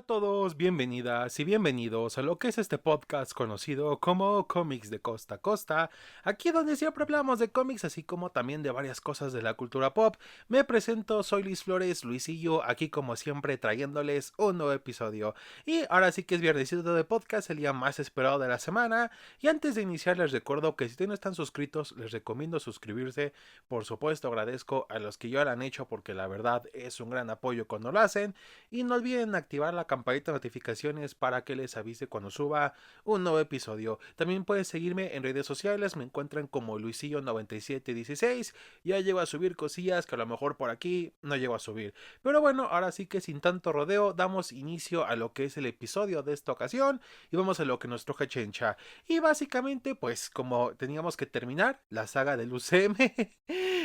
Todos, bienvenidas y bienvenidos a lo que es este podcast conocido como Cómics de Costa a Costa, aquí donde siempre hablamos de cómics así como también de varias cosas de la cultura pop. Me presento, soy Luis Flores, Luisillo, aquí como siempre trayéndoles un nuevo episodio. Y ahora sí que es viernesito de podcast, el día más esperado de la semana. Y antes de iniciar les recuerdo que si ustedes no están suscritos, les recomiendo suscribirse. Por supuesto agradezco a los que ya lo han hecho porque la verdad es un gran apoyo cuando lo hacen. Y no olviden activar la campanita de notificaciones para que les avise cuando suba un nuevo episodio. También pueden seguirme en redes sociales, me encuentran como Luisillo9716. Ya llego a subir cosillas que a lo mejor por aquí no llego a subir. Pero bueno, ahora sí que sin tanto rodeo, damos inicio a lo que es el episodio de esta ocasión y vamos a lo que nos truje Chencha. Y básicamente, pues como teníamos que terminar la saga del UCM,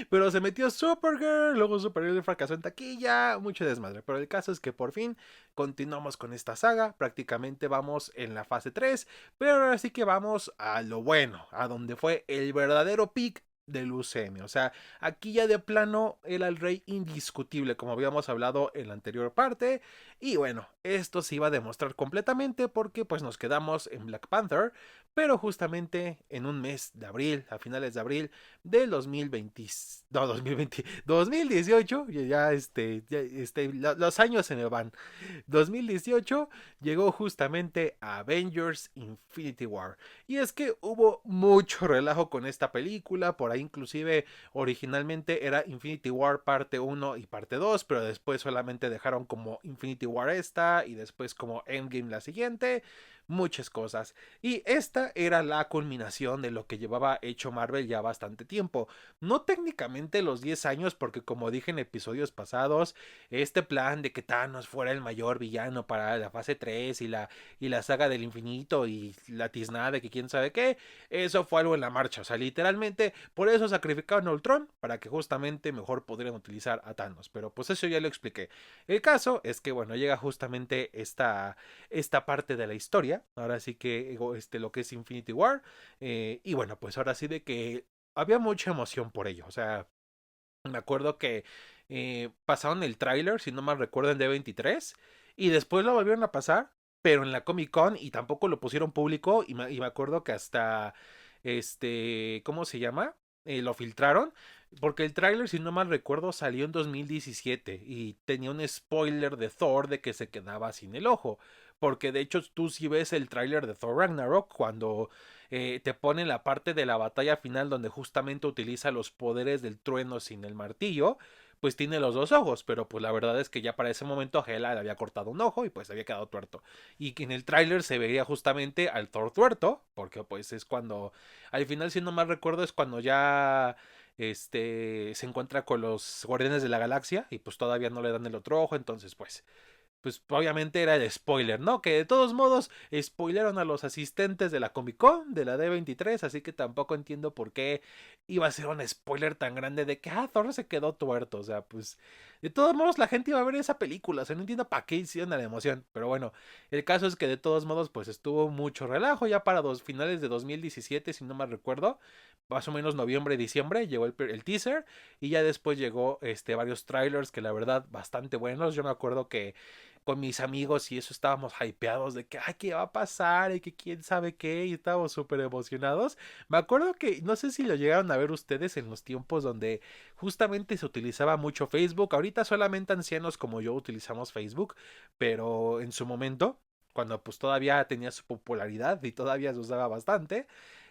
pero se metió Supergirl, luego Supergirl fracasó en taquilla, mucho desmadre. Pero el caso es que por fin continuamos con esta saga, prácticamente vamos en la fase 3, pero ahora sí que vamos a lo bueno, a donde fue el verdadero pick del UCM. O sea, aquí ya de plano era el rey indiscutible, como habíamos hablado en la anterior parte. Y bueno, esto se iba a demostrar completamente porque pues nos quedamos en Black Panther, pero justamente en un mes de abril, a finales de abril del 2020, no, 2020, 2018, los años se me van. 2018 llegó justamente a Avengers Infinity War. Y es que hubo mucho relajo con esta película, por ahí inclusive originalmente era Infinity War parte uno y parte 2, pero después solamente dejaron como Infinity War esta y después como Endgame la siguiente, muchas cosas. Y esta era la culminación de lo que llevaba hecho Marvel ya bastante tiempo. No técnicamente los 10 años, porque como dije en episodios pasados, este plan de que Thanos fuera el mayor villano para la fase 3 y la saga del infinito y la tiznada de que quién sabe qué, eso fue algo en la marcha. O sea, literalmente por eso sacrificaron a Ultron para que justamente mejor pudieran utilizar a Thanos. Pero pues eso ya lo expliqué. El caso es que bueno, llega justamente esta parte de la historia. Ahora sí que lo que es Infinity War. Y bueno, pues ahora sí de que había mucha emoción por ello. O sea, me acuerdo que pasaron el tráiler, si no mal recuerdo, en D23. Y después lo volvieron a pasar, pero en la Comic Con y tampoco lo pusieron público. Y me acuerdo que hasta, ¿cómo se llama? Lo filtraron. Porque el tráiler, si no mal recuerdo, salió en 2017 y tenía un spoiler de Thor de que se quedaba sin el ojo. Porque de hecho tú si ves el tráiler de Thor Ragnarok cuando te pone la parte de la batalla final donde justamente utiliza los poderes del trueno sin el martillo, pues tiene los dos ojos, pero pues la verdad es que ya para ese momento Hela le había cortado un ojo y pues había quedado tuerto. Y que en el tráiler se veía justamente al Thor tuerto, porque pues es cuando, al final si no mal recuerdo es cuando ya se encuentra con los Guardianes de la Galaxia y pues todavía no le dan el otro ojo, entonces pues obviamente era el spoiler, ¿no? Que de todos modos spoilearon a los asistentes de la Comic Con, de la D23, así que tampoco entiendo por qué iba a ser un spoiler tan grande de que, Thor se quedó tuerto, o sea, pues de todos modos la gente iba a ver esa película, o sea, no entiendo para qué hicieron la emoción, pero bueno, el caso es que de todos modos pues estuvo mucho relajo ya para finales de 2017, si no me recuerdo, más o menos noviembre, diciembre, llegó el teaser y ya después llegó varios trailers que la verdad bastante buenos, yo me acuerdo que con mis amigos y eso estábamos hypeados de que, ay, ¿qué va a pasar? Y que quién sabe qué, y estábamos súper emocionados. Me acuerdo que, no sé si lo llegaron a ver ustedes en los tiempos donde justamente se utilizaba mucho Facebook. Ahorita solamente ancianos como yo utilizamos Facebook, pero en su momento, cuando pues todavía tenía su popularidad y todavía se usaba bastante,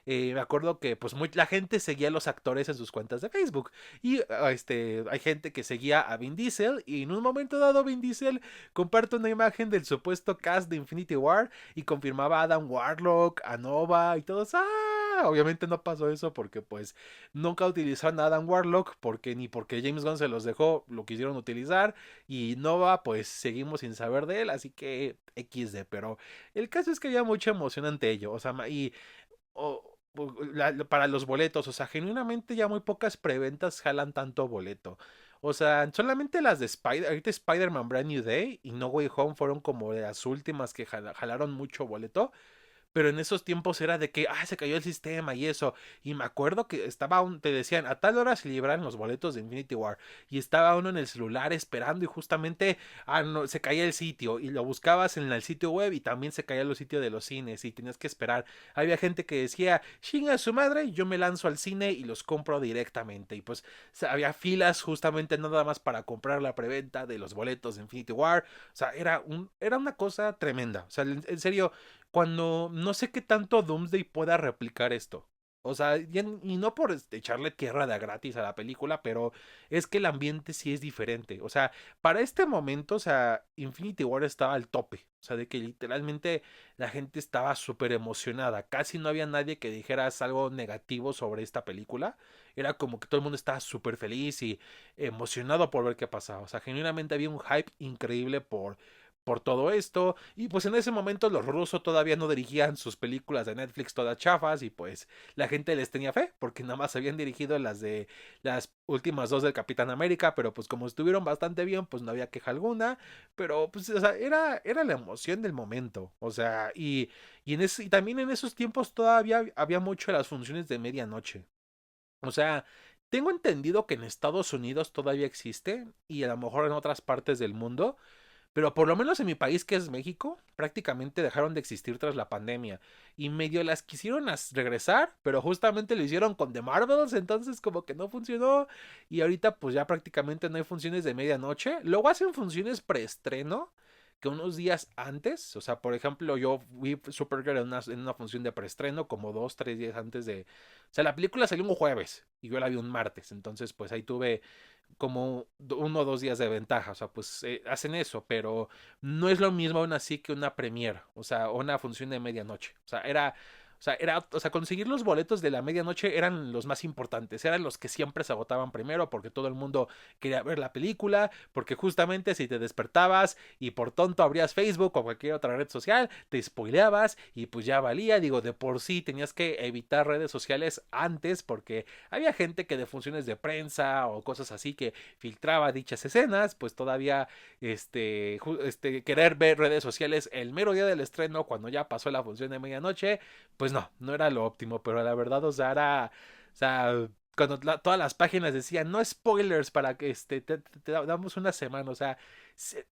me acuerdo que pues la gente seguía a los actores en sus cuentas de Facebook y hay gente que seguía a Vin Diesel y en un momento dado Vin Diesel comparte una imagen del supuesto cast de Infinity War y confirmaba a Adam Warlock, a Nova y todos. Obviamente no pasó eso porque pues nunca utilizaron a Adam Warlock porque ni porque James Gunn se los dejó lo quisieron utilizar y Nova pues seguimos sin saber de él, así que XD, pero el caso es que había mucha emoción ante ello, o sea, y para los boletos, o sea, genuinamente ya muy pocas preventas jalan tanto boleto. O sea, solamente las de ahorita Spider-Man Brand New Day y No Way Home fueron como de las últimas que jalaron mucho boleto. pero en esos tiempos era de que, se cayó el sistema y eso. Y me acuerdo que te decían, a tal hora se libran los boletos de Infinity War. Y estaba uno en el celular esperando y justamente, no, se caía el sitio. Y lo buscabas en el sitio web y también se caía el sitio de los cines y tenías que esperar. Había gente que decía, chinga su madre, yo me lanzo al cine y los compro directamente. Y pues había filas justamente nada más para comprar la preventa de los boletos de Infinity War. O sea, era una cosa tremenda. O sea, en serio, cuando no sé qué tanto Doomsday pueda replicar esto. O sea, y no por echarle tierra de a gratis a la película, pero es que el ambiente sí es diferente. O sea, para este momento, o sea, Infinity War estaba al tope. O sea, de que literalmente la gente estaba súper emocionada. Casi no había nadie que dijeras algo negativo sobre esta película. Era como que todo el mundo estaba súper feliz y emocionado por ver qué pasaba. O sea, genuinamente había un hype increíble por todo esto. Y pues en ese momento los rusos todavía no dirigían sus películas de Netflix todas chafas y pues la gente les tenía fe porque nada más habían dirigido las de las últimas dos del Capitán América, pero pues como estuvieron bastante bien, pues no había queja alguna, pero pues o sea, era la emoción del momento, o sea, y también en esos tiempos todavía había mucho de las funciones de medianoche. O sea, tengo entendido que en Estados Unidos todavía existe y a lo mejor en otras partes del mundo, pero por lo menos en mi país, que es México, prácticamente dejaron de existir tras la pandemia. Y medio las quisieron regresar, pero justamente lo hicieron con The Marvels, entonces como que no funcionó. Y ahorita pues ya prácticamente no hay funciones de medianoche. Luego hacen funciones preestreno, que unos días antes, o sea, por ejemplo, yo vi Supergirl en una función de preestreno, como 2, 3 días antes de... O sea, la película salió un jueves y yo la vi un martes, entonces pues ahí tuve como 1 o 2 días de ventaja, o sea, pues hacen eso, pero no es lo mismo aún así que una premiere, o sea, o una función de medianoche, o sea, conseguir los boletos de la medianoche eran los más importantes, eran los que siempre se agotaban primero porque todo el mundo quería ver la película, porque justamente si te despertabas y por tonto abrías Facebook o cualquier otra red social, te spoileabas y pues ya valía, digo, de por sí tenías que evitar redes sociales antes porque había gente que de funciones de prensa o cosas así que filtraba dichas escenas, pues todavía querer ver redes sociales el mero día del estreno cuando ya pasó la función de medianoche, pues no era lo óptimo, pero la verdad, o sea, o sea, cuando todas las páginas decían no spoilers para que te damos una semana, o sea,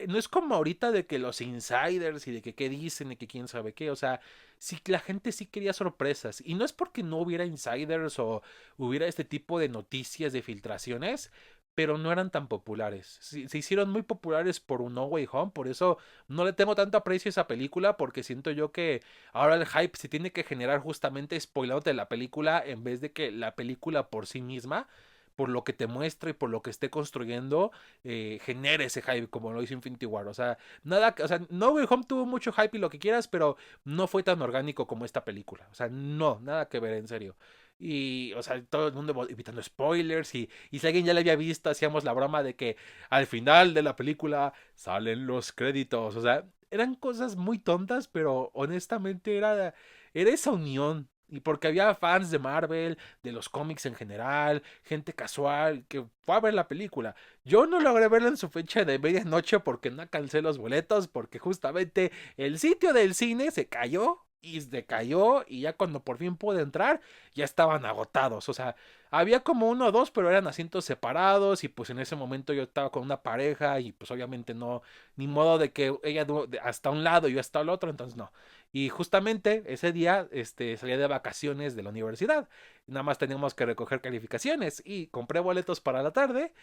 no es como ahorita de que los insiders y de que qué dicen y que quién sabe qué, o sea, sí, la gente sí quería sorpresas y no es porque no hubiera insiders o hubiera este tipo de noticias de filtraciones, pero no eran tan populares. Se hicieron muy populares por un No Way Home, por eso no le tengo tanto aprecio a esa película, porque siento yo que ahora el hype se tiene que generar justamente spoilándote la película en vez de que la película por sí misma, por lo que te muestra y por lo que esté construyendo, genere ese hype como lo hizo Infinity War. O sea, nada, o sea, No Way Home tuvo mucho hype y lo que quieras, pero no fue tan orgánico como esta película. O sea, no, nada que ver, en serio. Y, o sea, todo el mundo evitando spoilers. Y si alguien ya la había visto, hacíamos la broma de que al final de la película salen los créditos. O sea, eran cosas muy tontas, pero honestamente era esa unión. Y porque había fans de Marvel, de los cómics en general, gente casual que fue a ver la película. Yo no logré verla en su fecha de medianoche porque no alcancé los boletos, porque justamente el sitio del cine se cayó y se decayó y ya cuando por fin pude entrar ya estaban agotados. O sea, había como uno o dos, pero eran asientos separados y pues en ese momento yo estaba con una pareja y pues obviamente no, ni modo de que ella hasta un lado y yo hasta el otro, entonces no. Y justamente ese día salía de vacaciones de la universidad. Nada más teníamos que recoger calificaciones y compré boletos para la tarde,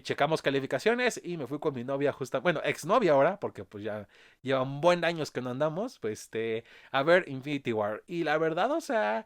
checamos calificaciones y me fui con mi novia justa, bueno, exnovia ahora, porque pues ya lleva un buen años que no andamos, pues a ver Infinity War. Y la verdad, o sea,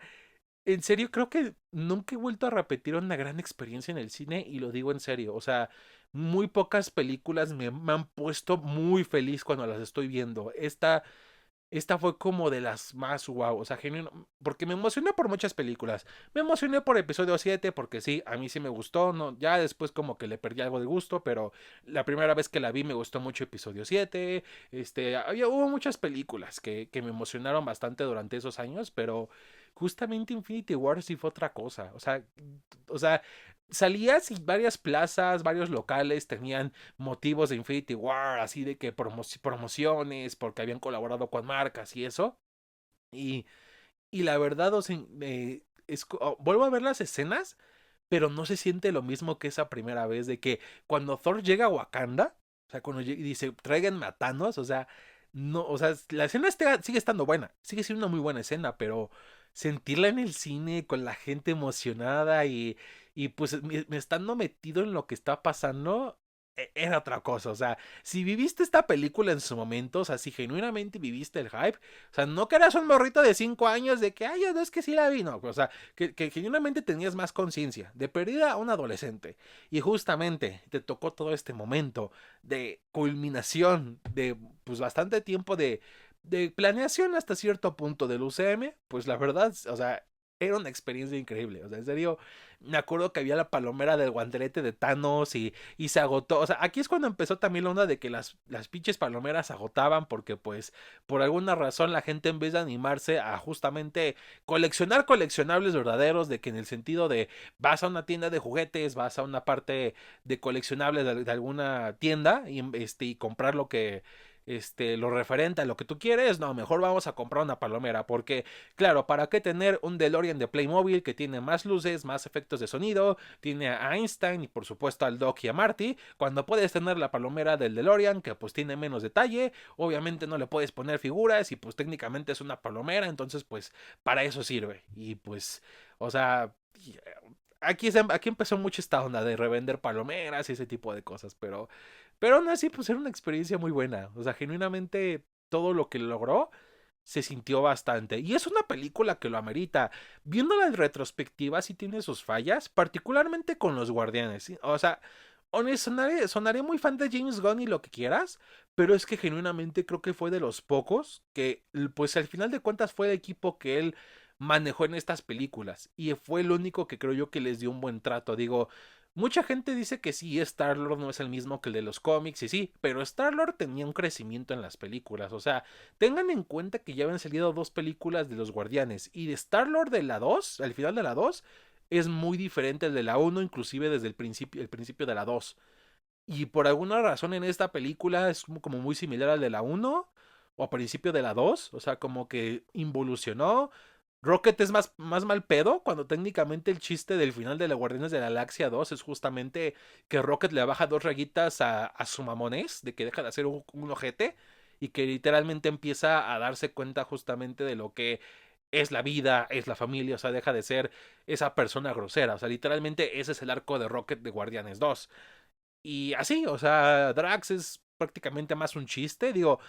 en serio, creo que nunca he vuelto a repetir una gran experiencia en el cine y lo digo en serio. O sea, muy pocas películas me han puesto muy feliz cuando las estoy viendo. Esta fue como de las más wow, o sea, genuino, porque me emocioné por muchas películas. Me emocioné por episodio 7 porque sí, a mí sí me gustó, no, ya después como que le perdí algo de gusto, pero la primera vez que la vi me gustó mucho episodio 7. Hubo muchas películas que me emocionaron bastante durante esos años, pero justamente Infinity War sí fue otra cosa. O sea, salías y varias plazas, varios locales tenían motivos de Infinity War, así de que promociones, porque habían colaborado con marcas y eso. Y, y la verdad, o sea, vuelvo a ver las escenas, pero no se siente lo mismo que esa primera vez de que cuando Thor llega a Wakanda, o sea, cuando dice, tráiganme a Thanos, o sea, no, o sea, la escena sigue estando buena, sigue siendo una muy buena escena, pero sentirla en el cine con la gente emocionada y pues me estando metido en lo que está pasando, era otra cosa, o sea, si viviste esta película en su momento, o sea, si genuinamente viviste el hype, o sea, no que eras un morrito de 5 años de que, ay, no, es que sí la vi, no, o sea, que genuinamente tenías más conciencia, de perdida a un adolescente, y justamente te tocó todo este momento de culminación, de pues bastante tiempo de planeación hasta cierto punto del UCM, pues la verdad, o sea, era una experiencia increíble, o sea, en serio, me acuerdo que había la palomera del guantelete de Thanos y se agotó, o sea, aquí es cuando empezó también la onda de que las pinches palomeras se agotaban porque pues por alguna razón la gente en vez de animarse a justamente coleccionar coleccionables verdaderos, de que en el sentido de vas a una tienda de juguetes, vas a una parte de coleccionables de alguna tienda y comprar lo que lo referente a lo que tú quieres, no, mejor vamos a comprar una palomera, porque claro, ¿para qué tener un DeLorean de Playmobil que tiene más luces, más efectos de sonido, tiene a Einstein y por supuesto al Doc y a Marty, cuando puedes tener la palomera del DeLorean que pues tiene menos detalle, obviamente no le puedes poner figuras y pues técnicamente es una palomera, entonces pues para eso sirve. Y pues, o sea, aquí empezó mucho esta onda de revender palomeras y ese tipo de cosas, pero aún así pues era una experiencia muy buena, o sea, genuinamente todo lo que logró se sintió bastante. Y es una película que lo amerita. Viéndola en retrospectiva, sí tiene sus fallas, particularmente con los guardianes. ¿Sí? O sea, sonaré muy fan de James Gunn y lo que quieras, pero es que genuinamente creo que fue de los pocos que, pues al final de cuentas, fue el equipo que él manejó en estas películas. Y fue el único que creo yo que les dio un buen trato. Digo, mucha gente dice que sí, Star-Lord no es el mismo que el de los cómics, y sí, pero Star-Lord tenía un crecimiento en las películas. O sea, tengan en cuenta que ya habían salido dos películas de los Guardianes, y de Star-Lord de la 2 al final de la 2 es muy diferente al de la uno, inclusive desde el principio de la 2. Y por alguna razón en esta película es como muy similar al de la uno o a principio de la 2, o sea, como que involucionó. Rocket es más mal pedo, cuando técnicamente el chiste del final de la Guardianes de la Galaxia 2 es justamente que Rocket le baja dos rayitas a su mamonés, de que deja de hacer un ojete, y que literalmente empieza a darse cuenta justamente de lo que es la vida, es la familia, o sea, deja de ser esa persona grosera, o sea, literalmente ese es el arco de Rocket de Guardianes 2. Y así, o sea, Drax es prácticamente más un chiste, digo,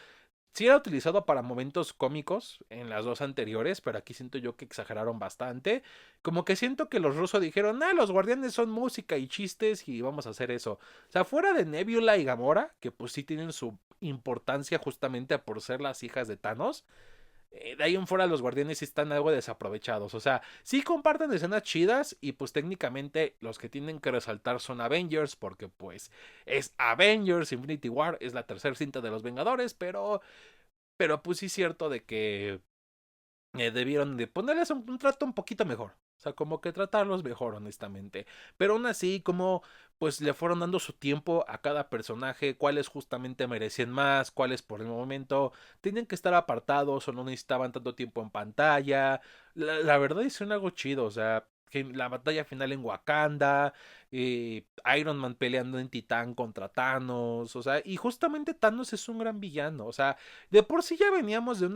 sí era utilizado para momentos cómicos en las dos anteriores, pero aquí siento yo que exageraron bastante. Como que siento que los rusos dijeron, los guardianes son música y chistes y vamos a hacer eso. O sea, fuera de Nebula y Gamora, que pues sí tienen su importancia justamente por ser las hijas de Thanos, de ahí en fuera los guardianes sí están algo desaprovechados. O sea, sí comparten escenas chidas y pues técnicamente los que tienen que resaltar son Avengers porque pues es Avengers Infinity War, es la tercera cinta de los Vengadores, pero pues sí es cierto de que debieron de ponerles un trato un poquito mejor. O sea, como que tratarlos mejor, honestamente. Pero aún así, como pues le fueron dando su tiempo a cada personaje, cuáles justamente merecían más, cuáles por el momento tenían que estar apartados o no necesitaban tanto tiempo en pantalla. La verdad hicieron algo chido, o sea, que la batalla final en Wakanda, Iron Man peleando en Titán contra Thanos, o sea, y justamente Thanos es un gran villano, o sea, de por sí ya veníamos de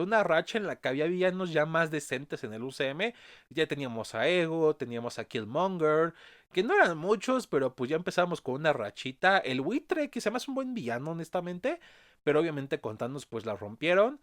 una racha en la que había villanos ya más decentes en el UCM. Ya teníamos a Ego, teníamos a Killmonger, que no eran muchos, pero pues ya empezamos con una rachita. El buitre, que se me hace un buen villano, honestamente. Pero obviamente con Thanos pues la rompieron.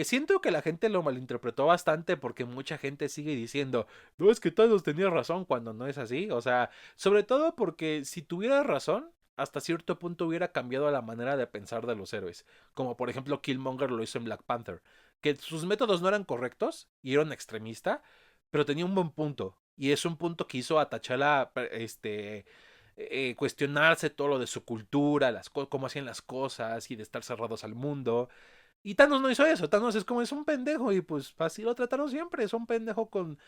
Siento que la gente lo malinterpretó bastante porque mucha gente sigue diciendo, no es que Thanos tenía razón cuando no es así. O sea, sobre todo porque si tuviera razón, hasta cierto punto hubiera cambiado la manera de pensar de los héroes, como por ejemplo Killmonger lo hizo en Black Panther, que sus métodos no eran correctos y era un extremista, pero tenía un buen punto, y es un punto que hizo a T'Challa cuestionarse todo lo de su cultura, cómo hacían las cosas y de estar cerrados al mundo. Y Thanos no hizo eso, Thanos es como es un pendejo y pues así lo trataron siempre, es un pendejo con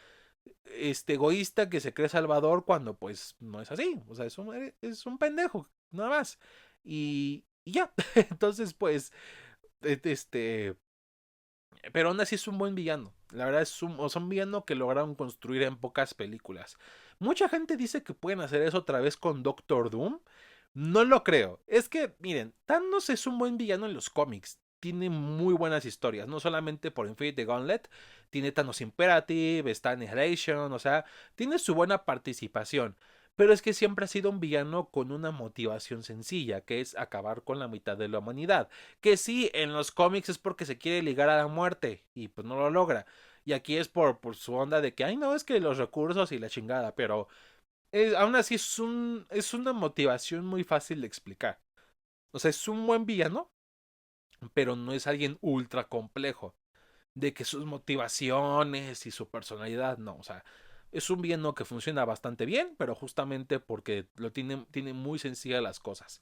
egoísta que se cree salvador cuando pues no es así, o sea, es un pendejo, nada más. Y ya, entonces pues, este, Pero aún así es un buen villano. La verdad o sea, un villano que lograron construir en pocas películas. Mucha gente dice que pueden hacer eso otra vez con Doctor Doom. No lo creo. Es que, miren, Thanos es un buen villano en los cómics. Tiene muy buenas historias. No solamente por Infinity Gauntlet. Tiene Thanos Imperative, está Annihilation. O sea, tiene su buena participación. Pero es que siempre ha sido un villano con una motivación sencilla, que es acabar con la mitad de la humanidad. Que sí, en los cómics es porque se quiere ligar a la muerte y pues no lo logra. Y aquí es por su onda de que, ay, no, es que los recursos y la chingada, pero aún así es una motivación muy fácil de explicar. O sea, es un buen villano, pero no es alguien ultra complejo. De que sus motivaciones y su personalidad, no, o sea, es un villano que funciona bastante bien, pero justamente porque tiene muy sencillas las cosas.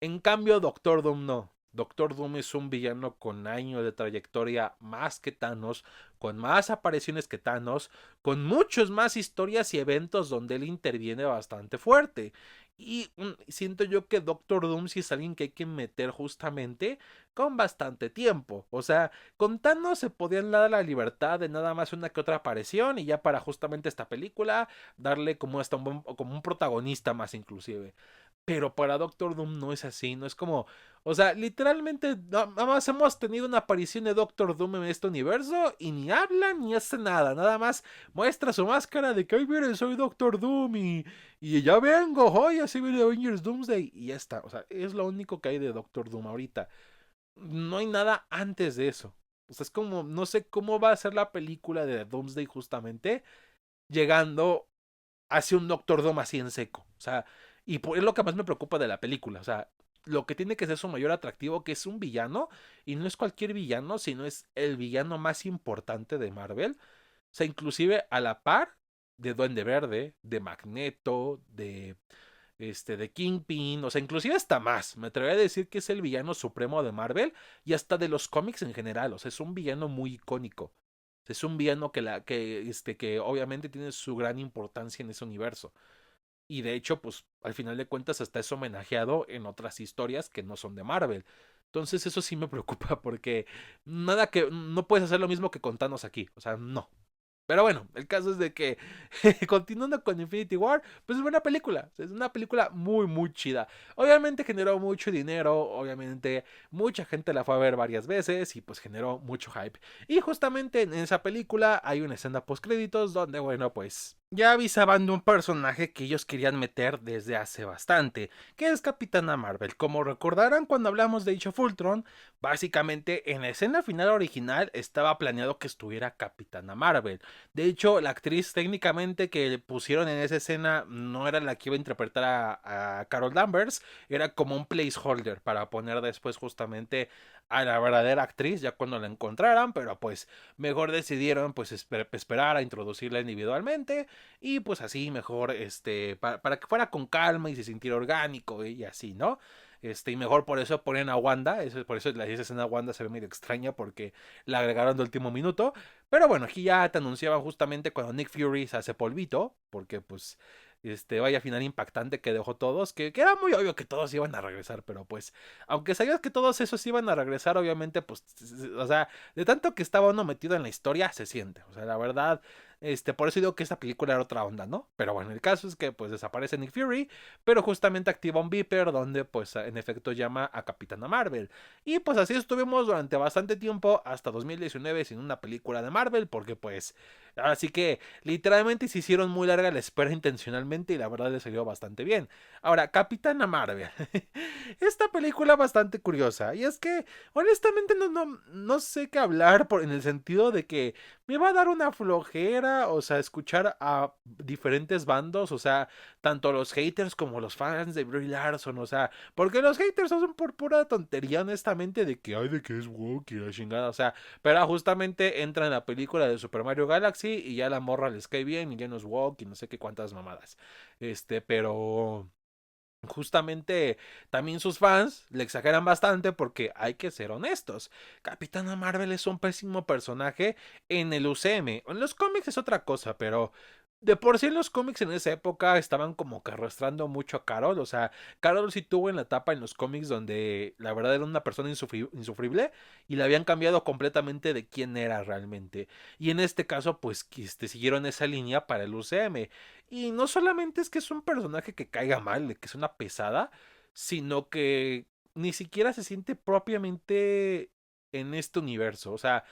En cambio, Doctor Doom no. Doctor Doom es un villano con años de trayectoria más que Thanos, con más apariciones que Thanos, con muchos más historias y eventos donde él interviene bastante fuerte. Y siento yo que Doctor Doom sí es alguien que hay que meter justamente con bastante tiempo. O sea, con Thanos se podían dar la libertad de nada más una que otra aparición y ya para justamente esta película darle como hasta como un protagonista más inclusive. Pero para Doctor Doom no es así, no es como, o sea, literalmente nada más hemos tenido una aparición de Doctor Doom en este universo y ni habla ni hace nada, nada más muestra su máscara de que, ay, miren, soy Doctor Doom y ya vengo, hoy así viene Avengers Doomsday y ya está, o sea, es lo único que hay de Doctor Doom ahorita, no hay nada antes de eso, o sea, es como, no sé cómo va a ser la película de Doomsday justamente, llegando hace un Doctor Doom así en seco. O sea, es lo que más me preocupa de la película. O sea, lo que tiene que ser su mayor atractivo, que es un villano, y no es cualquier villano, sino es el villano más importante de Marvel. O sea, inclusive a la par de Duende Verde, de Magneto, de Kingpin, o sea, inclusive hasta más. Me atrevería a decir que es el villano supremo de Marvel y hasta de los cómics en general. O sea, es un villano muy icónico. Es un villano que obviamente tiene su gran importancia en ese universo. Y de hecho, pues al final de cuentas hasta es homenajeado en otras historias que no son de Marvel. Entonces eso sí me preocupa porque no puedes hacer lo mismo que contanos aquí. O sea, no. Pero bueno, el caso es de que continuando con Infinity War, pues es buena película. Es una película muy, muy chida. Obviamente generó mucho dinero, obviamente mucha gente la fue a ver varias veces y pues generó mucho hype. Y justamente en esa película hay una escena post créditos donde, bueno, pues ya avisaban de un personaje que ellos querían meter desde hace bastante, que es Capitana Marvel. Como recordarán cuando hablamos de Age of Ultron, básicamente en la escena final original estaba planeado que estuviera Capitana Marvel. De hecho, la actriz técnicamente que pusieron en esa escena no era la que iba a interpretar a Carol Danvers, era como un placeholder para poner después justamente a la verdadera actriz ya cuando la encontraran, pero pues mejor decidieron pues esperar a introducirla individualmente y pues así mejor para que fuera con calma y se sintiera orgánico y así, ¿no? Y mejor por eso ponen a Wanda, por eso esa escena a Wanda se ve medio extraña porque la agregaron de último minuto, pero bueno, aquí ya te anunciaban justamente cuando Nick Fury se hace polvito, porque pues vaya final impactante que dejó todos, que era muy obvio que todos iban a regresar, pero pues, aunque sabías que todos esos iban a regresar, obviamente, pues, o sea, de tanto que estaba uno metido en la historia, se siente, o sea, la verdad, por eso digo que esta película era otra onda, ¿no? Pero bueno, el caso es que pues desaparece Nick Fury, pero justamente activa un beeper donde pues en efecto llama a Capitana Marvel. Y pues así estuvimos durante bastante tiempo, hasta 2019, sin una película de Marvel, porque pues, así que literalmente se hicieron muy larga la espera intencionalmente y la verdad le salió bastante bien. Ahora, Capitana Marvel. Esta película bastante curiosa, y es que honestamente no sé qué hablar en el sentido de que me va a dar una flojera, o sea, escuchar a diferentes bandos, o sea, tanto los haters como los fans de Brie Larson, o sea, porque los haters son por pura tontería, honestamente, de que, ay, de que es woke y la chingada, o sea, pero justamente entra en la película de Super Mario Galaxy y ya la morra les cae bien y ya no es woke y no sé qué cuántas mamadas, pero justamente también sus fans le exageran bastante porque hay que ser honestos. Capitana Marvel es un pésimo personaje en el UCM. En los cómics es otra cosa, pero De por sí los cómics en esa época estaban como que arrastrando mucho a Carol, o sea, Carol sí tuvo en la etapa en los cómics donde la verdad era una persona insufrible y le habían cambiado completamente de quién era realmente. Y en este caso, pues, siguieron esa línea para el UCM. Y no solamente es que es un personaje que caiga mal, de que es una pesada, sino que ni siquiera se siente propiamente en este universo, o sea,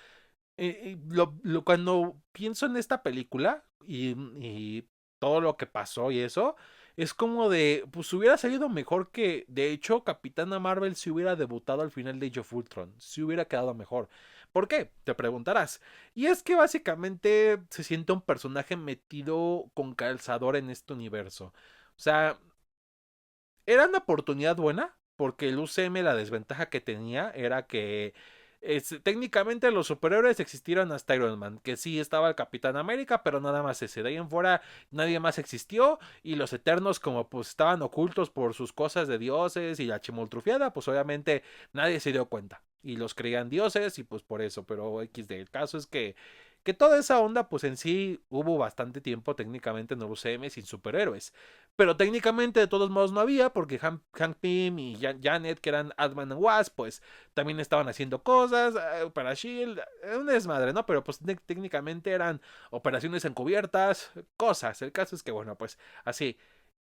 cuando pienso en esta película y todo lo que pasó y eso, es como de, pues hubiera salido mejor que, de hecho, Capitana Marvel si hubiera debutado al final de Age of Ultron, si hubiera quedado mejor. ¿Por qué? Te preguntarás. Y es que básicamente se siente un personaje metido con calzador en este universo. O sea, era una oportunidad buena, porque el UCM la desventaja que tenía era que técnicamente los superhéroes existieron hasta Iron Man, que sí estaba el Capitán América, pero nada más ese. De ahí en fuera nadie más existió y los Eternos como pues estaban ocultos por sus cosas de dioses y la chimoltrufiada, pues obviamente nadie se dio cuenta. Y los creían dioses y pues por eso, pero XD. El caso es que toda esa onda, pues en sí hubo bastante tiempo técnicamente en el UCM sin superhéroes. Pero técnicamente de todos modos no había, porque Hank Pym y Janet, que eran Ant-Man and Wasp, pues también estaban haciendo cosas para Shield, un desmadre, ¿no? Pero pues técnicamente eran operaciones encubiertas, cosas. El caso es que, bueno, pues así.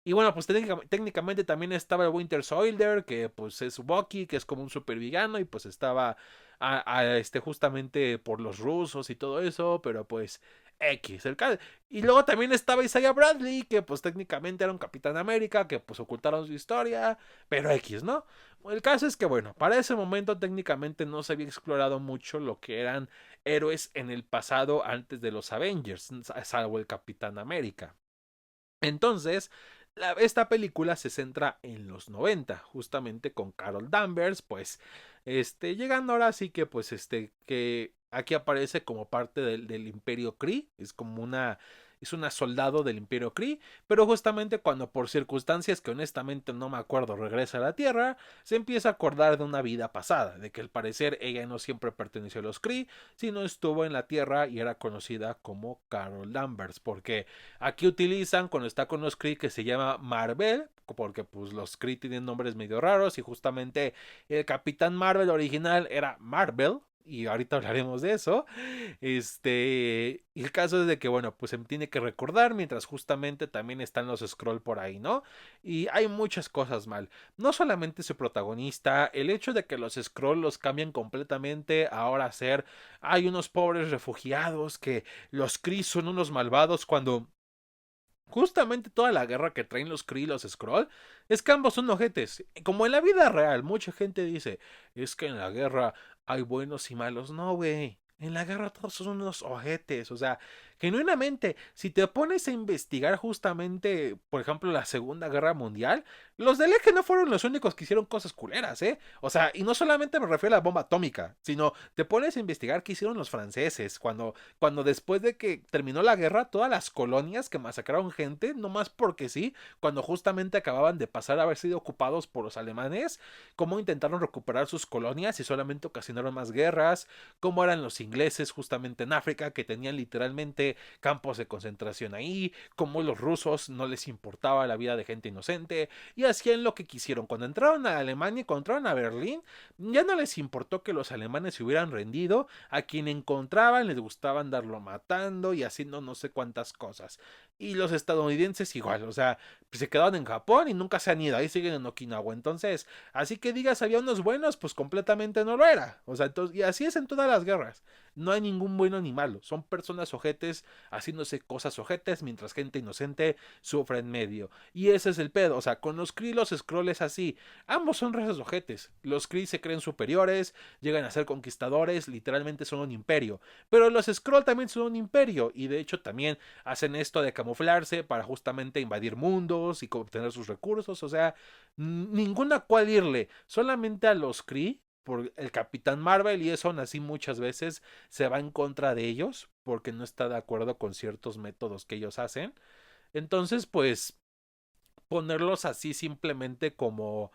Y bueno, pues técnicamente también estaba el Winter Soldier, que pues es Bucky, que es como un supervillano, y pues estaba justamente por los rusos y todo eso, pero pues X. Y luego también estaba Isaiah Bradley, que pues técnicamente era un Capitán América, que pues ocultaron su historia, pero X, ¿no? El caso es que bueno, para ese momento técnicamente no se había explorado mucho lo que eran héroes en el pasado antes de los Avengers, salvo el Capitán América. Entonces, esta película se centra en los 90, justamente con Carol Danvers, pues, llegando ahora sí que, pues, que aquí aparece como parte del Imperio Kree, es una soldado del Imperio Kree, pero justamente cuando por circunstancias que honestamente no me acuerdo regresa a la Tierra, se empieza a acordar de una vida pasada, de que al parecer ella no siempre perteneció a los Kree, sino estuvo en la Tierra y era conocida como Carol Danvers, porque aquí utilizan cuando está con los Kree que se llama Marvel, porque pues los Kree tienen nombres medio raros y justamente el Capitán Marvel original era Marvel. Y ahorita hablaremos de eso. Y el caso es de que, bueno, pues se tiene que recordar mientras justamente también están los Skrull por ahí, ¿no? Y hay muchas cosas mal. No solamente su protagonista, el hecho de que los Skrull los cambian completamente ahora a ser, hay unos pobres refugiados que los Kree son unos malvados cuando justamente toda la guerra que traen los Kree y los Skrull es que ambos son ojetes. Como en la vida real, mucha gente dice, es que en la guerra hay buenos y malos. No, güey. En la guerra todos son unos ojetes. O sea, genuinamente, si te pones a investigar justamente, por ejemplo, la Segunda Guerra Mundial, los del Eje no fueron los únicos que hicieron cosas culeras, ¿eh? O sea, y no solamente me refiero a la bomba atómica, sino te pones a investigar qué hicieron los franceses cuando después de que terminó la guerra, todas las colonias que masacraron gente, no más porque sí, cuando justamente acababan de pasar a haber sido ocupados por los alemanes, cómo intentaron recuperar sus colonias y solamente ocasionaron más guerras, cómo eran los ingleses justamente en África, que tenían literalmente campos de concentración ahí, cómo los rusos no les importaba la vida de gente inocente, y hacían lo que quisieron. Cuando entraron a Alemania y cuando entraron a Berlín, ya no les importó que los alemanes se hubieran rendido, a quien encontraban les gustaba andarlo matando y haciendo no sé cuántas cosas. Y los estadounidenses igual, o sea, pues se quedaron en Japón y nunca se han ido, ahí siguen en Okinawa. Entonces, así que digas, había unos buenos, pues completamente no lo era. O sea, entonces, y así es en todas las guerras. No hay ningún bueno ni malo, son personas ojetes haciéndose cosas ojetes mientras gente inocente sufre en medio. Y ese es el pedo, o sea, con los Kree y los Skrull es así. Ambos son razas ojetes. Los Kree se creen superiores, llegan a ser conquistadores, literalmente son un imperio. Pero los Skrull también son un imperio y de hecho también hacen esto de camuflarse para justamente invadir mundos y obtener sus recursos. O sea, ninguna cual irle, solamente a los Kree por el Capitán Marvel y eso aún así muchas veces se va en contra de ellos porque no está de acuerdo con ciertos métodos que ellos hacen. Entonces, pues ponerlos así simplemente como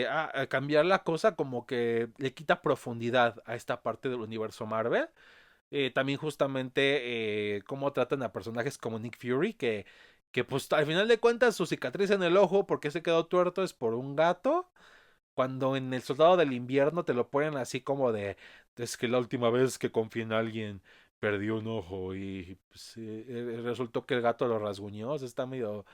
a cambiar la cosa como que le quita profundidad a esta parte del universo Marvel. También justamente cómo tratan a personajes como Nick Fury, que pues al final de cuentas su cicatriz en el ojo, porque se quedó tuerto, es por un gato. Cuando en El Soldado del Invierno te lo ponen así como de, es que la última vez que confié en alguien perdió un ojo y pues, resultó que el gato lo rasguñó, o sea, está medio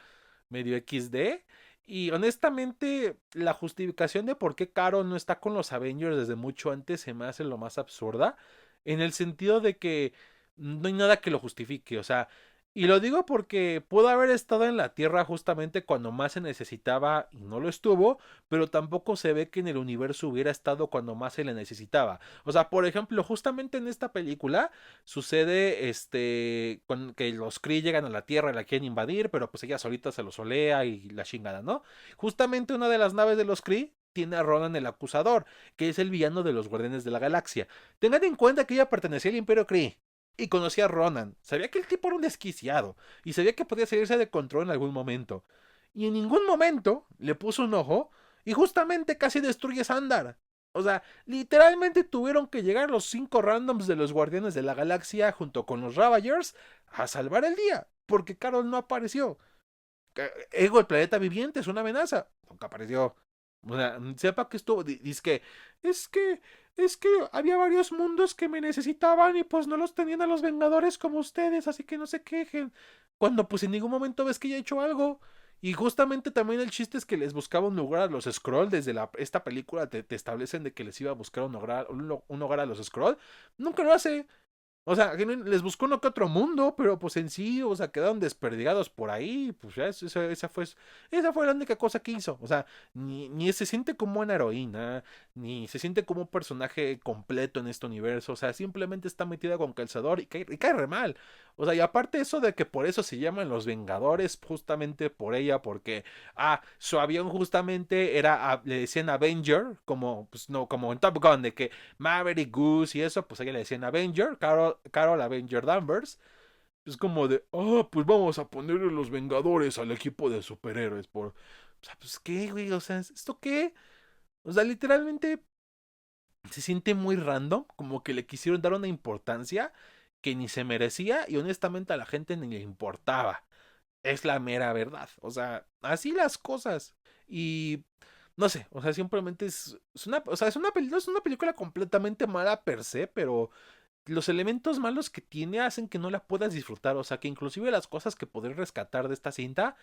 XD. Y honestamente, la justificación de por qué Carol no está con los Avengers desde mucho antes se me hace lo más absurda. En el sentido de que no hay nada que lo justifique. O sea, y lo digo porque pudo haber estado en la Tierra justamente cuando más se necesitaba y no lo estuvo, pero tampoco se ve que en el universo hubiera estado cuando más se le necesitaba. O sea, por ejemplo, justamente en esta película sucede con que los Kree llegan a la Tierra y la quieren invadir, pero pues ella solita se los solea y la chingada, ¿no? Justamente una de las naves de los Kree tiene a Ronan el Acusador, que es el villano de los Guardianes de la Galaxia. Tengan en cuenta que ella pertenecía al Imperio Kree y conocía a Ronan. Sabía que el tipo era un desquiciado y sabía que podía salirse de control en algún momento. Y en ningún momento le puso un ojo y justamente casi destruye Sandar. O sea, literalmente tuvieron que llegar los 5 randoms de los Guardianes de la Galaxia junto con los Ravagers a salvar el día, porque Carol no apareció. Ego, el planeta viviente, es una amenaza. Nunca apareció. O sea, sepa que estuvo. Dice que es que es que había varios mundos que me necesitaban y pues no los tenían a los Vengadores como ustedes, así que no se quejen. Cuando pues en ningún momento ves que ya he hecho algo. Y justamente también el chiste es que les buscaba un lugar a los Skrull. Desde esta película te establecen de que les iba a buscar un hogar a los Skrull. Nunca lo hace. O sea, les buscó uno que otro mundo, pero pues en sí, o sea, quedaron desperdigados por ahí. Pues ya, esa fue la única cosa que hizo. O sea, ni se siente como una heroína, ni se siente como un personaje completo en este universo. O sea, simplemente está metida con calzador y cae re mal. O sea, y aparte eso de que por eso se llaman los Vengadores, justamente por ella, porque, su avión justamente le decían Avenger, como, pues no, como en Top Gun, de que Maverick, Goose y eso, pues a ella le decían Avenger, Carol Avenger Danvers. Es como de, pues vamos a ponerle los Vengadores al equipo de superhéroes por... O sea, pues qué, güey, o sea, ¿esto qué? O sea, literalmente se siente muy random, como que le quisieron dar una importancia que ni se merecía y honestamente a la gente ni le importaba. Es la mera verdad. O sea, así las cosas. Y no sé, o sea, simplemente no es una película completamente mala per se, pero los elementos malos que tiene hacen que no la puedas disfrutar. O sea, que inclusive las cosas que podré rescatar de esta cinta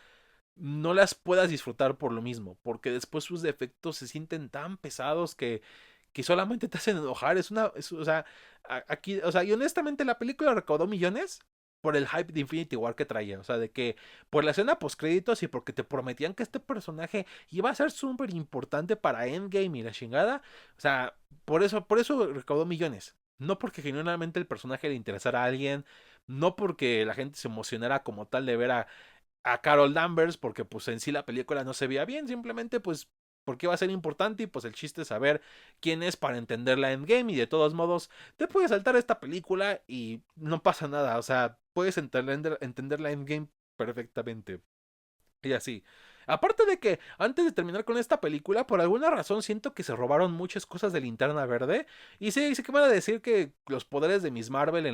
no las puedas disfrutar por lo mismo, porque después sus defectos se sienten tan pesados que solamente te hacen enojar. O sea, aquí, o sea, y honestamente la película recaudó millones por el hype de Infinity War que traía, o sea, de que por la escena post créditos y porque te prometían que este personaje iba a ser súper importante para Endgame y la chingada, o sea, por eso recaudó millones. No porque genuinamente el personaje le interesara a alguien, no porque la gente se emocionara como tal de ver a Carol Danvers, porque pues en sí la película no se veía bien, simplemente pues porque va a ser importante y pues el chiste es saber quién es para entender la Endgame y de todos modos te puedes saltar esta película y no pasa nada, o sea, puedes entender la Endgame perfectamente. Y así. Aparte de que, antes de terminar con esta película, por alguna razón siento que se robaron muchas cosas de Linterna Verde. Y sí, sí que van a decir que los poderes de Miss Marvel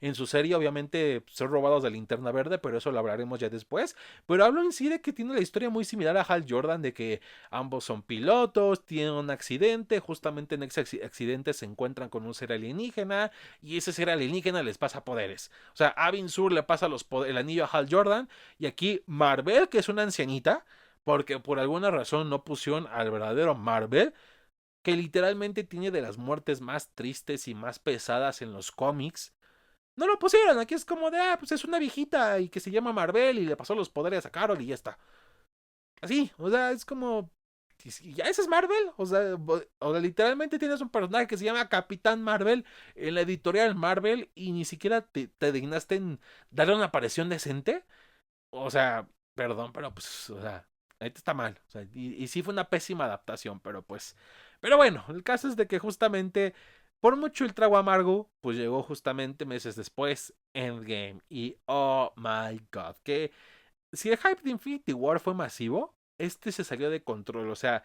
en su serie, obviamente, son robados de Linterna Verde, pero eso lo hablaremos ya después. Pero hablo en sí de que tiene la historia muy similar a Hal Jordan, de que ambos son pilotos, tienen un accidente, justamente en ese accidente se encuentran con un ser alienígena, y ese ser alienígena les pasa poderes. O sea, Avin Sur le pasa el anillo a Hal Jordan, y aquí Marvel, que es una ancianita, porque por alguna razón no pusieron al verdadero Marvel, que literalmente tiene de las muertes más tristes y más pesadas en los cómics. No lo pusieron, aquí es como de, pues es una viejita y que se llama Marvel y le pasó los poderes a Carol y ya está. Así, o sea, es como... ¿Ya ese es Marvel? O sea, literalmente tienes un personaje que se llama Capitán Marvel en la editorial Marvel y ni siquiera te dignaste en darle una aparición decente. O sea, perdón, pero pues, o sea, ahí está mal. O sea, y sí fue una pésima adaptación, pero pues. Pero bueno, el caso es de que justamente, por mucho el trago amargo, pues llegó justamente meses después Endgame. Y oh my god, que si el hype de Infinity War fue masivo, este se salió de control. O sea,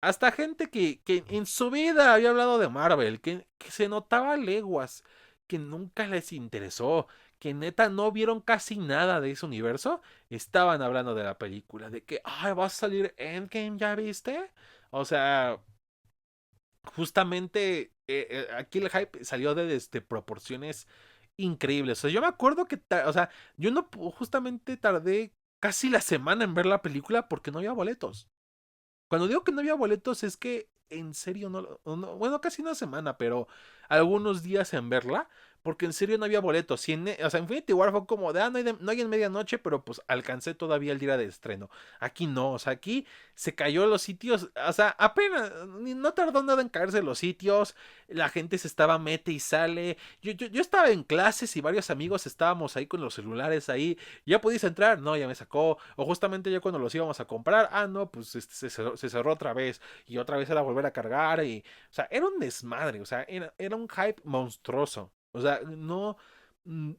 hasta gente que en su vida había hablado de Marvel, que se notaba a leguas que nunca les interesó, que neta no vieron casi nada de ese universo, estaban hablando de la película, de que, ay, va a salir Endgame, ¿ya viste? O sea, justamente aquí el hype salió de desde proporciones increíbles. O sea, yo me acuerdo que, o sea, yo no justamente tardé casi la semana en ver la película porque no había boletos. Cuando digo que no había boletos es que en serio bueno, casi una semana, pero algunos días en verla, porque en serio no había boletos. O sea, Infinity War fue como de, no hay en medianoche, pero pues alcancé todavía el día de estreno. Aquí no, o sea, aquí se cayó los sitios, o sea, apenas, no tardó nada en caerse los sitios, la gente se estaba mete y sale. Yo estaba en clases y varios amigos estábamos ahí con los celulares ahí. ¿Ya pudiste entrar? No, ya me sacó. O justamente ya cuando los íbamos a comprar, no, pues se cerró otra vez. Y otra vez era volver a cargar. O sea, era un desmadre. O sea, era un hype monstruoso. O sea, no,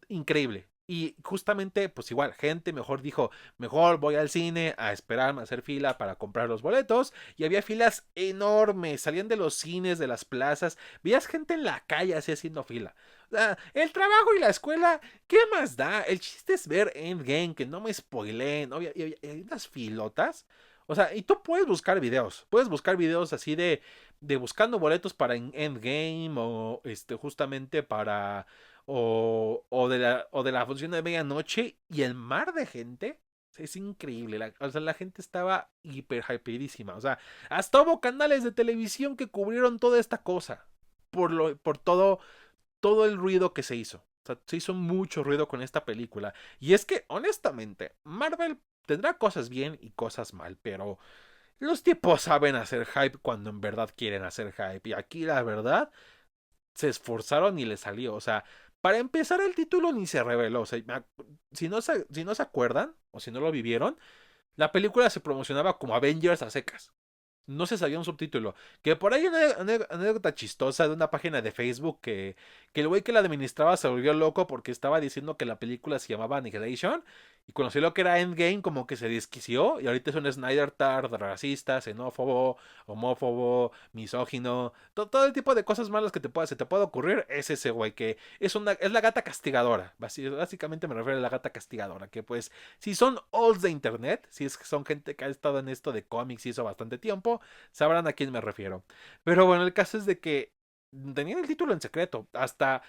increíble. Y justamente, pues igual, gente mejor dijo, mejor voy al cine a esperarme a hacer fila para comprar los boletos. Y había filas enormes, salían de los cines, de las plazas, veías gente en la calle así haciendo fila. O sea, el trabajo y la escuela, ¿qué más da? El chiste es ver Endgame, que no me spoileen, ¿no? Y hay unas filotas. O sea, y tú puedes buscar videos así de buscando boletos para Endgame o justamente para o de la función de medianoche y el mar de gente es increíble. O sea, la gente estaba hiper hyperísima. O sea, hasta hubo canales de televisión que cubrieron toda esta cosa por todo el ruido que se hizo. O sea, se hizo mucho ruido con esta película. Y es que, honestamente, Marvel tendrá cosas bien y cosas mal, pero los tipos saben hacer hype cuando en verdad quieren hacer hype. Y aquí, la verdad, se esforzaron y les salió. O sea, para empezar, el título ni se reveló. O sea, si no se acuerdan, o si no lo vivieron, la película se promocionaba como Avengers a secas. No se sabía un subtítulo. Que por ahí una anécdota chistosa de una página de Facebook que el güey que la administraba se volvió loco porque estaba diciendo que la película se llamaba Annihilation. Y conoció lo que era Endgame, como que se desquició. Y ahorita es un Snyder Tard racista, xenófobo, homófobo, misógino. Todo el tipo de cosas malas que se te puede ocurrir es ese güey que es la gata castigadora. Básicamente me refiero a la gata castigadora. Que pues, si son olds de internet, si es que son gente que ha estado en esto de cómics y hizo bastante tiempo, sabrán a quién me refiero. Pero bueno, el caso es de que tenían el título en secreto. Hasta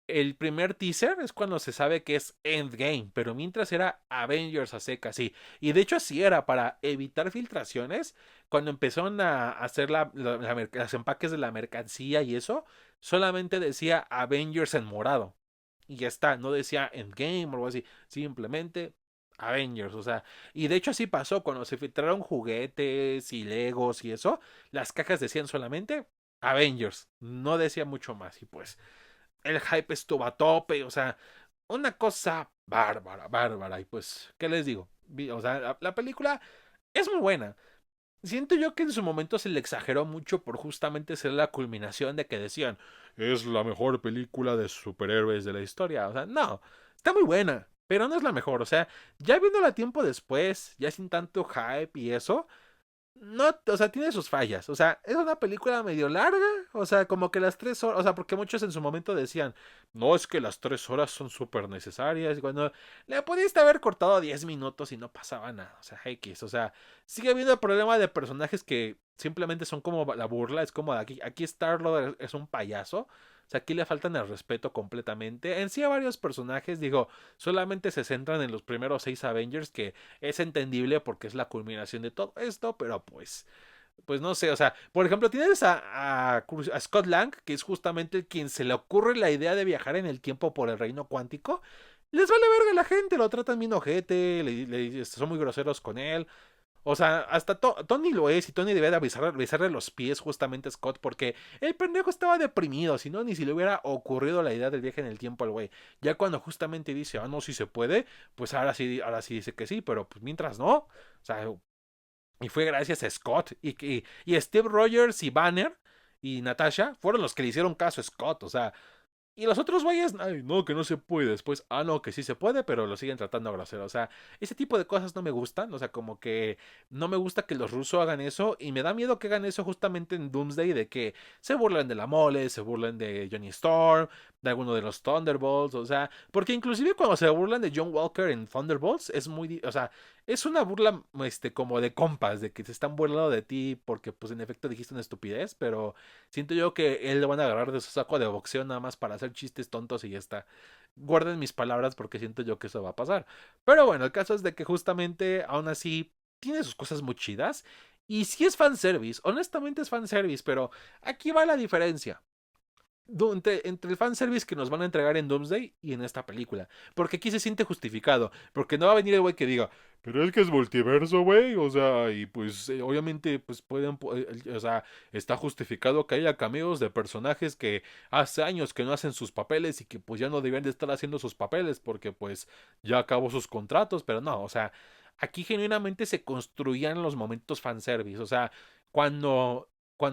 el primer teaser es cuando se sabe que es Endgame, pero mientras era Avengers a secas, sí. Y de hecho así era, para evitar filtraciones, cuando empezaron a hacer los empaques de la mercancía y eso, solamente decía Avengers en morado. Y ya está, no decía Endgame o algo así, simplemente Avengers, o sea, y de hecho así pasó cuando se filtraron juguetes y Legos y eso, las cajas decían solamente Avengers, no decía mucho más y pues el hype estuvo a tope, o sea, una cosa bárbara, bárbara. Y pues, ¿qué les digo? O sea, la película es muy buena. Siento yo que en su momento se le exageró mucho por justamente ser la culminación de que decían, es la mejor película de superhéroes de la historia. O sea, no, está muy buena, pero no es la mejor. O sea, ya viéndola tiempo después, ya sin tanto hype y eso, no, o sea, tiene sus fallas. O sea, es una película medio larga. O sea, como que las 3 horas. O sea, porque muchos en su momento decían, no, es que las 3 horas son súper necesarias. Y cuando le pudiste haber cortado 10 minutos y no pasaba nada. O sea, X. O sea, sigue habiendo el problema de personajes que simplemente son como la burla. Es como aquí Star-Lord es un payaso. O sea, aquí le faltan el respeto completamente. En sí, a varios personajes, digo, solamente se centran en los primeros 6 Avengers, que es entendible porque es la culminación de todo esto, pero pues no sé, o sea, por ejemplo, tienes a Scott Lang, que es justamente quien se le ocurre la idea de viajar en el tiempo por el reino cuántico. Les vale verga a la gente, lo tratan bien ojete, son muy groseros con él. O sea, hasta Tony lo es y Tony debe de avisarle los pies justamente a Scott porque el pendejo estaba deprimido, si no, ni si le hubiera ocurrido la idea del viaje en el tiempo al güey. Ya cuando justamente dice, no, si se puede, pues ahora sí dice que sí, pero pues mientras no. O sea, y fue gracias a Scott y Steve Rogers y Banner y Natasha fueron los que le hicieron caso a Scott. O sea, Y los otros güeyes, ay, no, que no se puede. Después, ah, no, que sí se puede, pero lo siguen tratando grosero. O sea, ese tipo de cosas no me gustan. O sea, como que no me gusta que los rusos hagan eso. Y me da miedo que hagan eso justamente en Doomsday, de que se burlen de la mole, se burlen de Johnny Storm, de alguno de los Thunderbolts. O sea, porque inclusive cuando se burlan de John Walker en Thunderbolts, es muy, o sea, es una burla, como de compas, de que se están burlando de ti porque, pues, en efecto dijiste una estupidez, pero siento yo que él lo van a agarrar de su saco de boxeo nada más para hacer chistes tontos y ya está. Guarden mis palabras porque siento yo que eso va a pasar. Pero bueno, el caso es de que justamente, aún así, tiene sus cosas muy chidas. Y si es fanservice, honestamente es fanservice, pero aquí va la diferencia entre el fanservice que nos van a entregar en Doomsday y en esta película. Porque aquí se siente justificado. Porque no va a venir el güey que diga, pero es que es multiverso, güey. O sea, y pues obviamente pues o sea, está justificado que haya cameos de personajes que hace años que no hacen sus papeles y que pues ya no deben de estar haciendo sus papeles porque pues ya acabó sus contratos. Pero no, o sea, aquí genuinamente se construían los momentos fanservice. O sea, cuando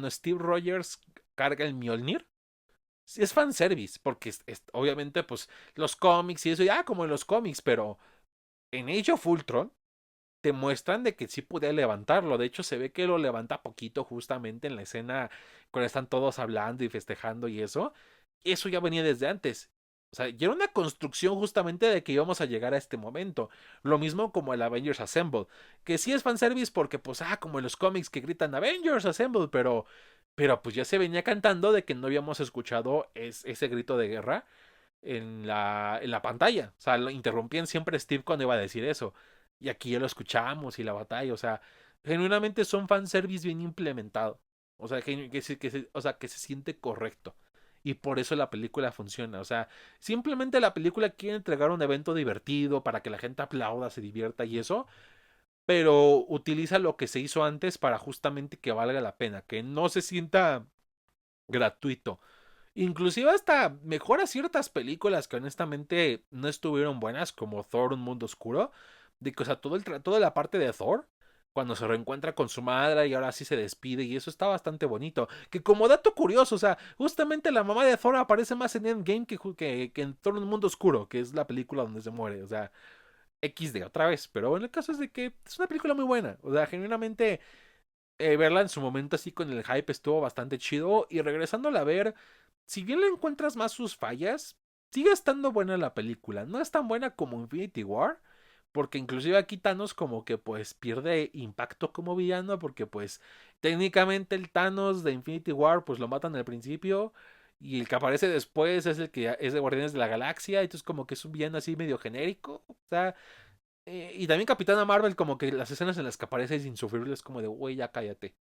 Steve Rogers carga el Mjolnir, sí, es fanservice, porque obviamente, pues, los cómics y eso, ya como en los cómics, pero en Age of Ultron te muestran de que sí podía levantarlo. De hecho, se ve que lo levanta poquito justamente en la escena cuando están todos hablando y festejando y eso. Eso ya venía desde antes. O sea, ya era una construcción justamente de que íbamos a llegar a este momento. Lo mismo como el Avengers Assemble, que sí es fanservice porque, pues, como en los cómics que gritan Avengers Assemble, pero pues ya se venía cantando de que no habíamos escuchado ese grito de guerra en la pantalla. O sea, lo interrumpían siempre Steve cuando iba a decir eso. Y aquí ya lo escuchamos y la batalla. O sea, genuinamente son fanservice bien implementado. O sea, que se siente correcto. Y por eso la película funciona. O sea, simplemente la película quiere entregar un evento divertido para que la gente aplauda, se divierta y eso. Pero utiliza lo que se hizo antes para justamente que valga la pena. Que no se sienta gratuito. Inclusive hasta mejora ciertas películas que honestamente no estuvieron buenas, como Thor, Un Mundo Oscuro. De que, o sea, toda la parte de Thor, cuando se reencuentra con su madre y ahora sí se despide, y eso está bastante bonito. Que como dato curioso, o sea, justamente la mamá de Thor aparece más en Endgame que en Thor, Un Mundo Oscuro, que es la película donde se muere. O sea, XD otra vez. Pero bueno, el caso es de que es una película muy buena. O sea, genuinamente verla en su momento así con el hype estuvo bastante chido. Y regresándola a ver, si bien le encuentras más sus fallas, sigue estando buena la película. No es tan buena como Infinity War, porque inclusive aquí Thanos como que pues pierde impacto como villano, porque pues técnicamente el Thanos de Infinity War pues lo matan al principio. Y el que aparece después es el que es de Guardianes de la Galaxia. Entonces como que es un villano así medio genérico. O sea, y también Capitana Marvel, como que las escenas en las que aparece es insufrible, es como de, güey, ya cállate.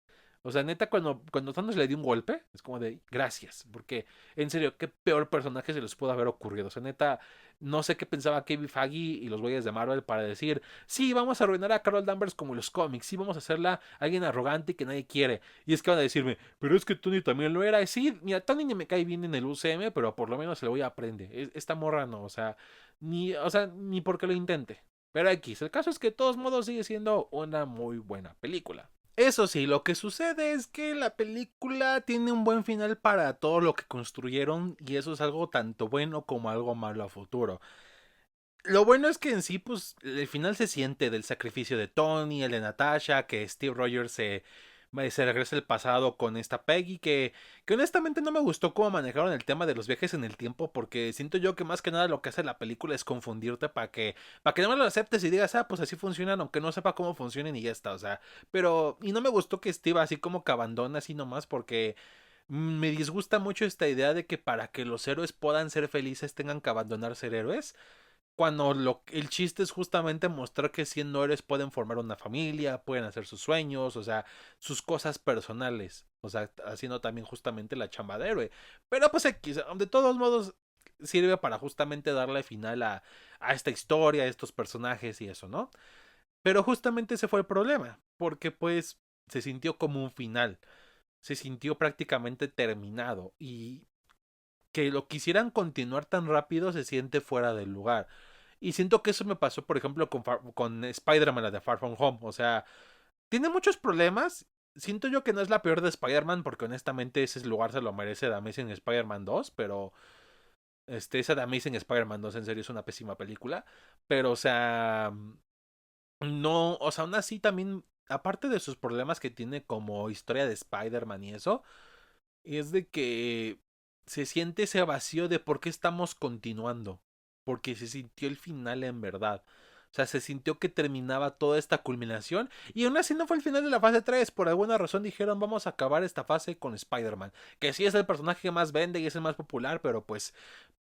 O sea, neta, cuando Thanos le dio un golpe, es como de, gracias. Porque, en serio, qué peor personaje se les pudo haber ocurrido. O sea, neta, no sé qué pensaba Kevin Feige y los güeyes de Marvel para decir, sí, vamos a arruinar a Carol Danvers como en los cómics, sí, vamos a hacerla alguien arrogante y que nadie quiere. Y es que van a decirme, pero es que Tony también lo era. Y sí, mira, Tony ni me cae bien en el UCM, pero por lo menos se lo voy a aprender. Esta morra no, o sea, ni porque lo intente. Pero X, el caso es que de todos modos sigue siendo una muy buena película. Eso sí, lo que sucede es que la película tiene un buen final para todo lo que construyeron y eso es algo tanto bueno como algo malo a futuro. Lo bueno es que en sí, pues, el final se siente del sacrificio de Tony, el de Natasha, que Steve Rogers se regresa al pasado con esta Peggy, que honestamente no me gustó cómo manejaron el tema de los viajes en el tiempo, porque siento yo que más que nada lo que hace la película es confundirte para que no lo aceptes y digas, pues así funcionan, aunque no sepa cómo funcionan y ya está, o sea, y no me gustó que Steve así como que abandona así nomás, porque me disgusta mucho esta idea de que para que los héroes puedan ser felices tengan que abandonar ser héroes. Cuando el chiste es justamente mostrar que siendo héroes pueden formar una familia, pueden hacer sus sueños, o sea, sus cosas personales. O sea, haciendo también justamente la chamba de héroe. Pero pues X, de todos modos sirve para justamente darle final a esta historia, a estos personajes y eso, ¿no? Pero justamente ese fue el problema, porque pues se sintió como un final, se sintió prácticamente terminado y que lo quisieran continuar tan rápido se siente fuera del lugar. Y siento que eso me pasó, por ejemplo, con Spider-Man, la de Far From Home. O sea, tiene muchos problemas. Siento yo que no es la peor de Spider-Man, porque honestamente ese lugar se lo merece The Amazing Spider-Man 2, Esa de Amazing Spider-Man 2 en serio es una pésima película. Pero, o sea, no, o sea, aún así también, aparte de sus problemas que tiene como historia de Spider-Man y eso, es de que se siente ese vacío de por qué estamos continuando. Porque se sintió el final en verdad. O sea, se sintió que terminaba toda esta culminación. Y aún así no fue el final de la fase 3. Por alguna razón dijeron vamos a acabar esta fase con Spider-Man. Que sí es el personaje que más vende y es el más popular. Pero pues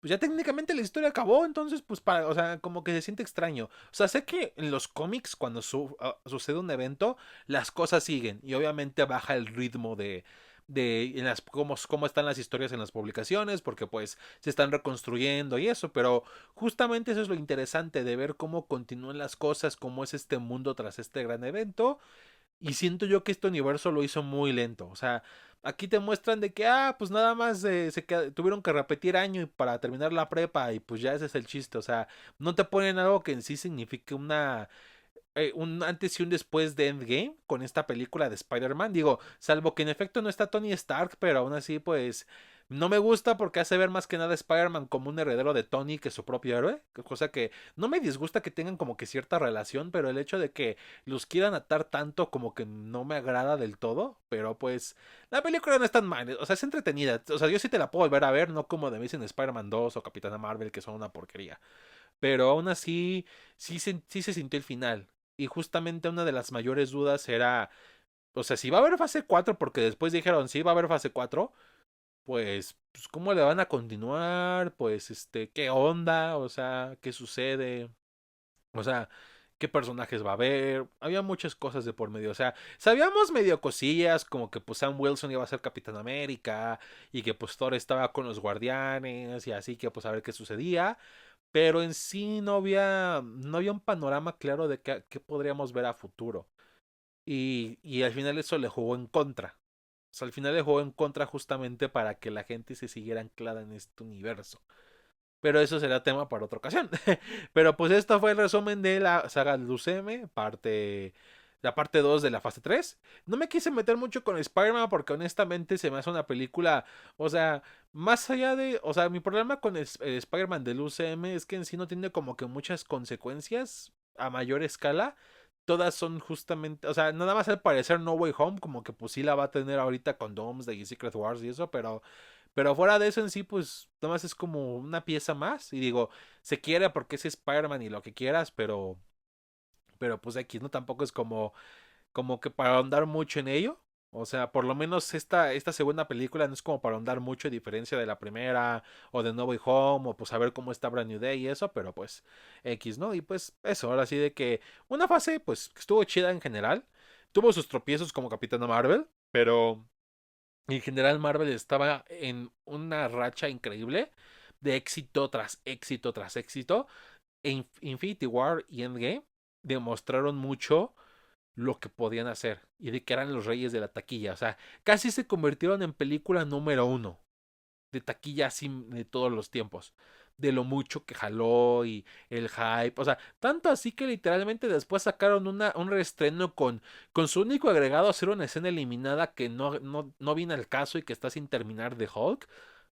ya técnicamente la historia acabó. Entonces pues o sea, como que se siente extraño. O sea, sé que en los cómics cuando sucede un evento, las cosas siguen. Y obviamente baja el ritmo de en cómo están las historias en las publicaciones, porque pues se están reconstruyendo y eso, pero justamente eso es lo interesante de ver cómo continúan las cosas, cómo es este mundo tras este gran evento, y siento yo que este universo lo hizo muy lento, o sea, aquí te muestran de que, pues nada más tuvieron que repetir año para terminar la prepa y pues ya ese es el chiste, o sea, no te ponen algo que en sí signifique un antes y un después de Endgame con esta película de Spider-Man. Digo, salvo que en efecto no está Tony Stark, pero aún así, pues no me gusta porque hace ver más que nada a Spider-Man como un heredero de Tony que su propio héroe. Cosa que no me disgusta que tengan como que cierta relación, pero el hecho de que los quieran atar tanto como que no me agrada del todo. Pero pues la película no es tan mal, o sea, es entretenida. O sea, yo sí te la puedo volver a ver, no como de Amazing Spider-Man 2 o Capitana Marvel, que son una porquería. Pero aún así, sí se sintió el final. Y justamente una de las mayores dudas era, o sea, si va a haber fase 4 porque después dijeron, sí, va a haber fase 4 pues ¿cómo le van a continuar? Pues, ¿qué onda? O sea, ¿qué sucede? O sea, ¿qué personajes va a haber? Había muchas cosas de por medio. O sea, sabíamos medio cosillas, como que pues Sam Wilson iba a ser Capitán América y que pues Thor estaba con los Guardianes y así que pues a ver qué sucedía. Pero en sí no había un panorama claro de qué podríamos ver a futuro. Y al final eso le jugó en contra. O sea, al final le jugó en contra justamente para que la gente se siguiera anclada en este universo. Pero eso será tema para otra ocasión. Pero pues esto fue el resumen de la saga del UCM, la parte 2 de la fase 3. No me quise meter mucho con Spider-Man porque honestamente se me hace una película, o sea, más allá de, o sea, mi problema con el Spider-Man del UCM es que en sí no tiene como que muchas consecuencias a mayor escala. Todas son justamente, o sea, nada más al parecer No Way Home, como que pues sí la va a tener ahorita con Doomsday y Secret Wars y eso, pero fuera de eso en sí, pues nada más es como una pieza más. Y digo, se quiere porque es Spider-Man y lo que quieras, pero pues aquí no tampoco es como que para ahondar mucho en ello. O sea, por lo menos esta segunda película no es como para ahondar mucho a diferencia de la primera o de No Way Home o pues a ver cómo está Brand New Day y eso, pero pues X, ¿no? Y pues eso, ahora sí de que una fase pues que estuvo chida en general. Tuvo sus tropiezos como Capitana Marvel, pero en general Marvel estaba en una racha increíble de éxito tras éxito tras éxito. Infinity War y Endgame demostraron mucho lo que podían hacer y de que eran los reyes de la taquilla. O sea, casi se convirtieron en película número uno de taquilla así de todos los tiempos. De lo mucho que jaló y el hype. O sea, tanto así que literalmente después sacaron un reestreno con su único agregado a hacer una escena eliminada que no viene al caso y que está sin terminar de Hulk.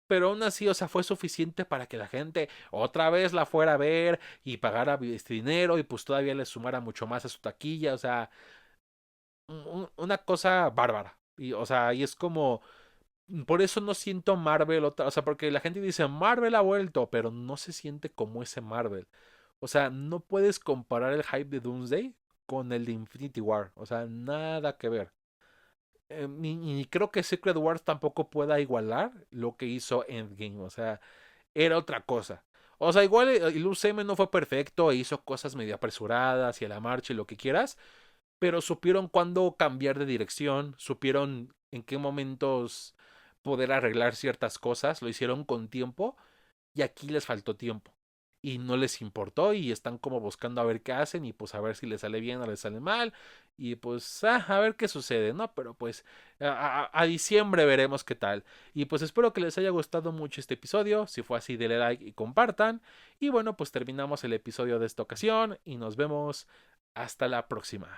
Pero aún así, o sea, fue suficiente para que la gente otra vez la fuera a ver y pagara este dinero y pues todavía le sumara mucho más a su taquilla. O sea, una cosa bárbara. Y, o sea, y es como, por eso no siento Marvel, o sea, porque la gente dice Marvel ha vuelto, pero no se siente como ese Marvel. O sea, no puedes comparar el hype de Doomsday con el de Infinity War. O sea, nada que ver. Ni creo que Secret Wars tampoco pueda igualar lo que hizo Endgame. O sea, era otra cosa. O sea, igual el UCM no fue perfecto e hizo cosas medio apresuradas y a la marcha y lo que quieras, pero supieron cuándo cambiar de dirección, supieron en qué momentos poder arreglar ciertas cosas, lo hicieron con tiempo y aquí les faltó tiempo y no les importó y están como buscando a ver qué hacen y pues a ver si les sale bien o les sale mal y pues a ver qué sucede, ¿no? Pero pues a diciembre veremos qué tal y pues espero que les haya gustado mucho este episodio, si fue así denle like y compartan y bueno pues terminamos el episodio de esta ocasión y nos vemos hasta la próxima.